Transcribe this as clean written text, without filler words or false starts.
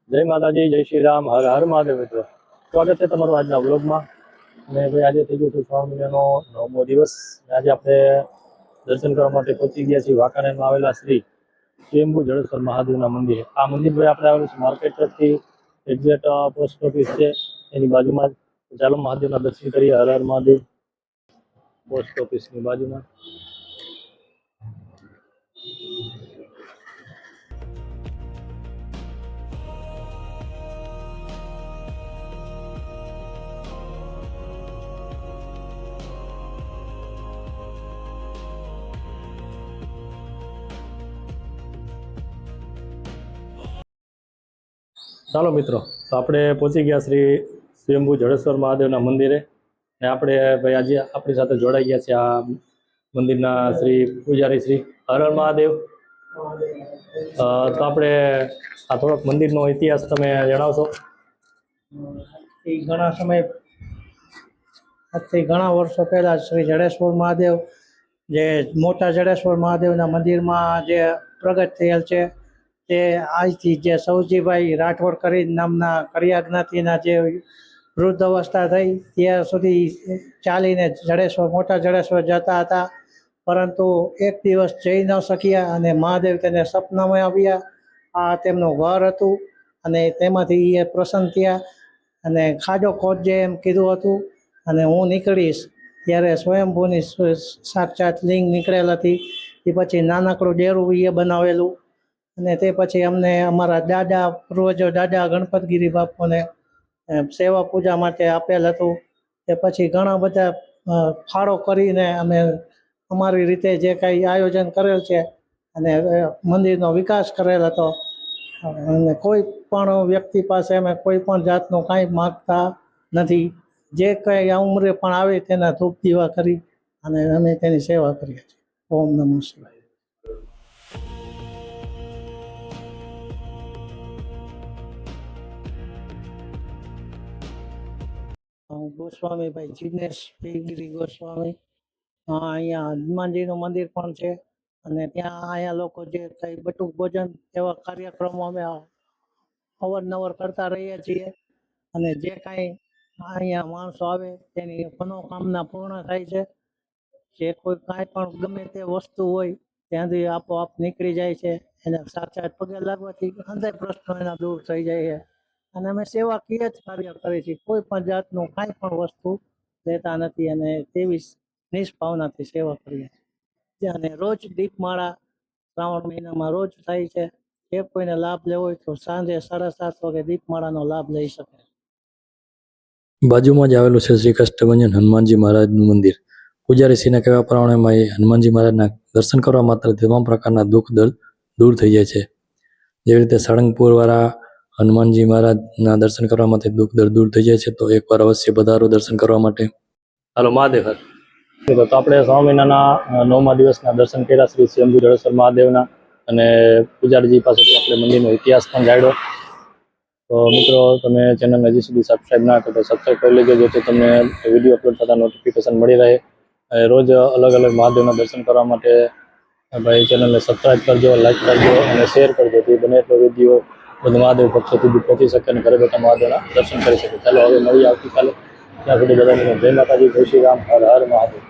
જય માતાજી, જય શ્રી રામ, હર હર મહાદેવ. મિત્રો સ્વાગત છે તમારું આજના વ્લોગમાં. અને ભાઈ આજે થઈ ગયો છે શ્રાવણ મહિનાનો 9મો દિવસ. આજે આપણે દર્શન કરવા માટે પહોંચી ગયા છીએ વાંકાનેરમાં આવેલા શ્રી સ્વયંભૂ જડેશ્વર મહાદેવના મંદિરે. આ મંદિર ભાઈ આપણે આવેલું છે માર્કેટ તરફથી એક્ઝેક્ટ પોસ્ટ ઓફિસ છે એની બાજુમાં. ચાલો મહાદેવના દર્શન કરીએ. હર હર મહાદેવ. પોસ્ટ ઓફિસની બાજુમાં. ચાલો મિત્રો, તો આપણે પહોંચી ગયા શ્રી સ્વયંભૂ જડેશ્વર મહાદેવના મંદિરે. ને આપણે ભાઈ આજે આપણી સાથે જોડાઈ ગયા છે આ મંદિરના શ્રી પૂજારી શ્રી. હર હર મહાદેવ. તો આપણે આ થોડોક મંદિરનો ઇતિહાસ તમે જણાવશો? ઘણા વર્ષો પહેલા શ્રી જડેશ્વર મહાદેવ, જે મોટા જડેશ્વર મહાદેવના મંદિરમાં જે પ્રગટ થયેલ છે, તે આજથી જે સૌજીભાઈ રાઠોડ કરી નામના કરિયા જ્ઞાતિના જે વૃદ્ધ અવસ્થા થઈ ત્યાં સુધી ચાલીને મોટા જડેશ્વર જતા હતા. પરંતુ એક દિવસ જઈ ન શક્યા અને મહાદેવ તેને સપનામાં આવ્યા. આ તેમનું ઘર હતું અને તેમાંથી એ પ્રસન્ન થયા અને ખાડો ખોદજે એમ કીધું હતું. અને હું નીકળીશ ત્યારે સ્વયંભૂની સાક્ષાત લિંગ નીકળેલ હતી. એ પછી નાનકડું ડેરું એ બનાવેલું અને તે પછી અમને અમારા દાદા પૂર્વજો દાદા ગણપતગીરી બાપુને સેવા પૂજા માટે આપેલ હતું. તે પછી ઘણા બધા ફાળો કરીને અમે અમારી રીતે જે કાંઈ આયોજન કરેલ છે અને મંદિરનો વિકાસ કરેલ હતો. અને કોઈ પણ વ્યક્તિ પાસે અમે કોઈ પણ જાતનું કાંઈ માગતા નથી. જે કંઈ આ ઉંમરે પણ આવે તેના ધૂપ દીવા કરી અને અમે તેની સેવા કરીએ છીએ. ઓમ નમઃ શિવાય. ગોસ્વામીભાઈ જીગ્નેશ ગિરી ગોસ્વામી. અહીંયા હનુમાનજીનું મંદિર પણ છે અને ત્યાં અહીંયા લોકો જે કંઈ બટુક ભોજન એવા કાર્યક્રમો અમે અવારનવાર કરતા રહીએ છીએ. અને જે કાંઈ અહીંયા માણસો આવે તેની મનોકામના પૂર્ણ થાય છે. જે કોઈ કાંઈ પણ ગમે તે વસ્તુ હોય ત્યાંથી આપોઆપ નીકળી જાય છે. એને સાક્ષાત પગે લાગવાથી અંતે પ્રશ્નો એના દૂર થઈ જાય છે. અને અમે સેવાકીય જ કાર્ય કરીએ છીએ. કોઈ પણ જાતનું કાંઈ પણ વસ્તુ લેતા નથી અને તેવી નિષ્ભાવનાથી સેવા કરીએ છીએ. અને રોજ દીપમાળા શ્રાવણ મહિનામાં રોજ થાય છે. જે કોઈને લાભ લેવો હોય તો સાંજે 7:30 વાગે દીપમાળાનો લાભ લઈ શકે. બાજુમાં જ આવેલું છે શ્રી કષ્ટભંજન હનુમાનજી મહારાજનું મંદિર. પૂજારીશ્રીના કહેવા પ્રમાણે હનુમાનજી મહારાજના દર્શન કરવા માત્ર તમામ પ્રકારના દુઃખ દર્દ દૂર થઈ જાય છે. જેવી રીતે સાળંગપુરવાળા હનુમાનજી મહારાજના દર્શન કરવા માટે દુઃખ દર્દ દૂર થઈ જાય છે, તો એકવાર અવશ્ય પધારો દર્શન કરવા માટે. હાલો મહાદેવ હર. તો આપણે શ્રાવણ મહિનાના 9મા દિવસના દર્શન કર્યા શ્રી સ્વયંભૂ જડેશ્વર મહાદેવના. અને પૂજારીજી પાસેથી આપણે મંદિરનો ઇતિહાસ પણ જાણ્યો. તો મિત્રો, તમે ચેનલને હજી સુધી સબસ્ક્રાઈબ ના કરો તો સબસ્ક્રાઈબ કરી લેજો, જેથી તમને વિડીયો અપલોડ થતા નોટિફિકેશન મળી રહે. રોજ અલગ અલગ મહાદેવના દર્શન કરવા માટે ભાઈ ચેનલને સબસ્ક્રાઈબ કરજો, લાઈક કરજો અને શેર કરજો. તે બને એટલો વિડીયો બધા મહાદેવ ભક્તો સુધી પહોંચી શકે અને ઘરે બેઠા મહાદેવના દર્શન કરી શકે. ચાલો હવે મળીએ આવતીકાલે. ત્યાં સુધી બધાને જય માતાજી, જય શ્રી રામ, હર હર મહાદેવ.